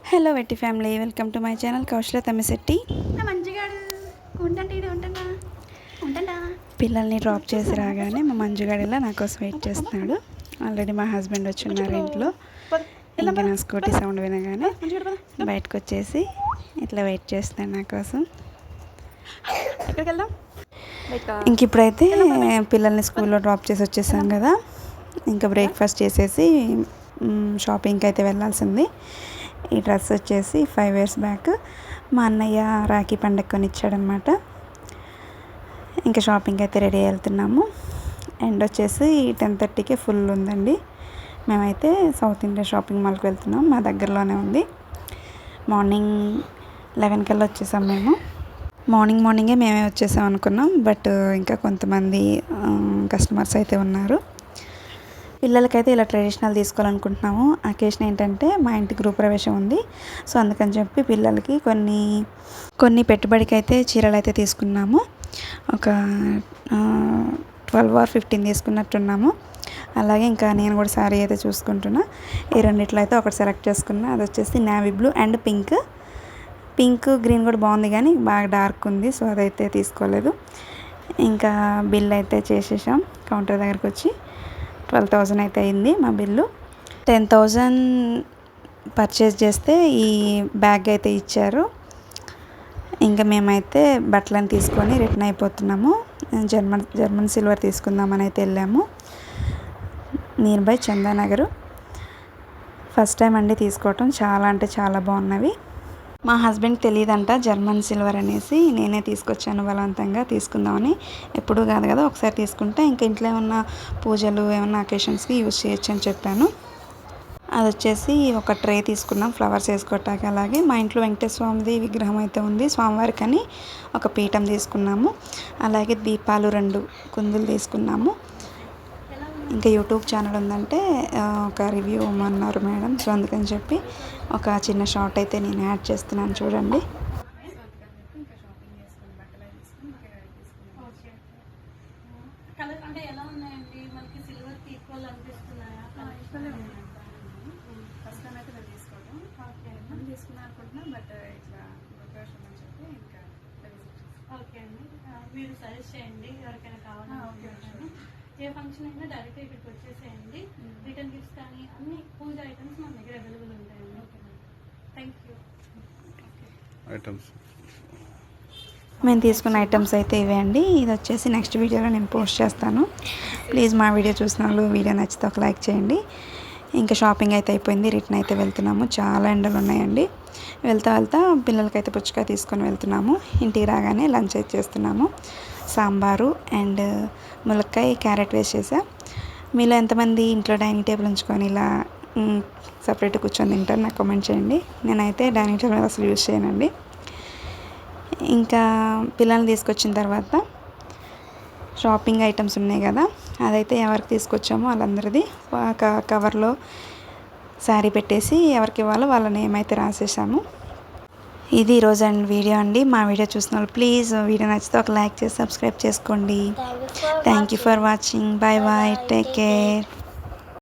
Hello వెట్టి family, welcome to my channel Kaushala Tammisetti. పిల్లల్ని drop చేసి రాగానే మా మంజుగాడిలా నా కోసం వెయిట్ చేస్తున్నాడు. ఆల్రెడీ మా హస్బెండ్ వచ్చి ఉన్నారు ఇంట్లో. ఇంకా నా స్కూటీ సౌండ్ వినగానే బయటకు వచ్చేసి ఇట్లా వెయిట్ చేస్తున్నాడు నా కోసం. ఇంక ఇప్పుడైతే పిల్లల్ని స్కూల్లో డ్రాప్ చేసి వచ్చేసాం కదా, ఇంకా బ్రేక్ఫాస్ట్ చేసేసి షాపింగ్కి అయితే వెళ్ళాల్సింది. ఈ డ్రెస్ వచ్చేసి 5 years బ్యాక్ మా అన్నయ్య రాఖీ పండగ కొని ఇచ్చాడనమాట. ఇంకా షాపింగ్ అయితే రెడీ వెళ్తున్నాము. అండ్ వచ్చేసి 10:30కి ఫుల్ ఉందండి. మేమైతే సౌత్ ఇండియా షాపింగ్ మాల్కి వెళ్తున్నాం, మా దగ్గరలోనే ఉంది. మార్నింగ్ 11 కల్లా వచ్చేసాం మేము. మార్నింగే మేమే వచ్చేసాం అనుకున్నాం, బట్ ఇంకా కొంతమంది కస్టమర్స్ అయితే ఉన్నారు. పిల్లలకైతే ఇలా ట్రెడిషనల్ తీసుకోవాలనుకుంటున్నాము. అకేషన్ ఏంటంటే మా ఇంటి గృహప్రవేశం ఉంది, సో అందుకని చెప్పి పిల్లలకి కొన్ని పెట్టుబడికి అయితే చీరలు అయితే తీసుకున్నాము. ఒక 12 or 15 తీసుకున్నట్టున్నాము. అలాగే ఇంకా నేను కూడా శారీ అయితే చూసుకుంటున్నా. ఈ రెండిట్లో అయితే ఒకటి సెలెక్ట్ చేసుకున్నా. అది వచ్చేసి navy blue and pink green కూడా బాగుంది, కానీ బాగా డార్క్ ఉంది, సో అదైతే తీసుకోలేదు. ఇంకా బిల్ అయితే చేసేసాం. కౌంటర్ దగ్గరకు వచ్చి 12,000 అయితే అయింది మా బిల్లు. 10,000 పర్చేస్ చేస్తే ఈ బ్యాగ్ అయితే ఇచ్చారు. ఇంకా మేమైతే బట్టలను తీసుకొని రిటర్న్ అయిపోతున్నాము. జర్మన్ సిల్వర్ తీసుకుందామని అయితే వెళ్ళాము, near by Chandanagar. First time అండి తీసుకోవటం, చాలా అంటే చాలా బాగున్నవి. మా హస్బెండ్కి తెలియదంట జర్మన్ సిల్వర్ అనేసి, నేనే తీసుకొచ్చాను బలవంతంగా తీసుకుందామని. ఎప్పుడూ కాదు కదా, ఒకసారి తీసుకుంటే ఇంకా ఇంట్లో ఏమన్నా పూజలు ఏమన్నా అకేషన్స్కి యూజ్ చేయొచ్చు అని చెప్పాను. అది వచ్చేసి ఒక ట్రే తీసుకున్నాం ఫ్లవర్స్ వేసుకోవటానికి. అలాగే మా ఇంట్లో వెంకటేశ్వర స్వామిది విగ్రహం అయితే ఉంది, స్వామివారికి అని ఒక పీఠం తీసుకున్నాము. అలాగే దీపాలు 2 కుందులు తీసుకున్నాము. ఇంకా యూట్యూబ్ ఛానల్ ఉందంటే ఒక రివ్యూ ఇవ్వమన్నారు మేడం, సో అందుకని చెప్పి ఒక చిన్న షార్ట్ అయితే నేను యాడ్ చేస్తున్నాను, చూడండి. మీరు సజెస్ట్ చేయండి ఎవరికైనా కావాలనుకుంటున్నాను. ఏ ఫంక్షన్ అయినా డైరెక్ట్గా ఇక్కడికి వచ్చేసేయండి. రిటర్న్ గిఫ్ట్స్ కానీ అన్ని పూజ ఐటమ్స్ మన దగ్గర అవైలబుల్ ఉంటాయండి. Thank you. మేము తీసుకున్న ఐటమ్స్ అయితే ఇవే అండి. ఇది వచ్చేసి నెక్స్ట్ వీడియోలో నేను పోస్ట్ చేస్తాను. ప్లీజ్ మా వీడియో చూసిన వాళ్ళు వీడియో నచ్చితే ఒక లైక్ చేయండి. ఇంకా షాపింగ్ అయితే అయిపోయింది, రిటర్న్ అయితే వెళ్తున్నాము. చాలా ఎండలు ఉన్నాయండి. వెళ్తా పిల్లలకైతే పుచ్చకాయ తీసుకొని వెళ్తున్నాము. ఇంటికి రాగానే లంచ్ అయితే చేస్తున్నాము. సాంబారు అండ్ ములక్కాయ క్యారెట్ వేస్ట్ చేసా. మీలో ఎంతమంది ఇంట్లో డైనింగ్ టేబుల్ ఉంచుకొని ఇలా సపరేట్గా కూర్చొని తింటారు నాకు కామెంట్ చేయండి. నేనైతే డైనింగ్ టేబుల్ అసలు యూజ్ చేయనండి. ఇంకా పిల్లల్ని తీసుకొచ్చిన తర్వాత షాపింగ్ ఐటమ్స్ ఉన్నాయి కదా, అదైతే ఎవరికి తీసుకొచ్చామో వాళ్ళందరిది ఒక కవర్లో శారీ పెట్టేసి ఎవరికి ఇవ్వాలో వాళ్ళ నేమ్ అయితే రాసేసాము. ఇది ఈరోజు వీడియో అండి. మా వీడియో చూసిన వాళ్ళు ప్లీజ్ వీడియో నచ్చితే ఒక లైక్ చేసి సబ్స్క్రైబ్ చేసుకోండి. Thank you for watching. Bye bye, take care.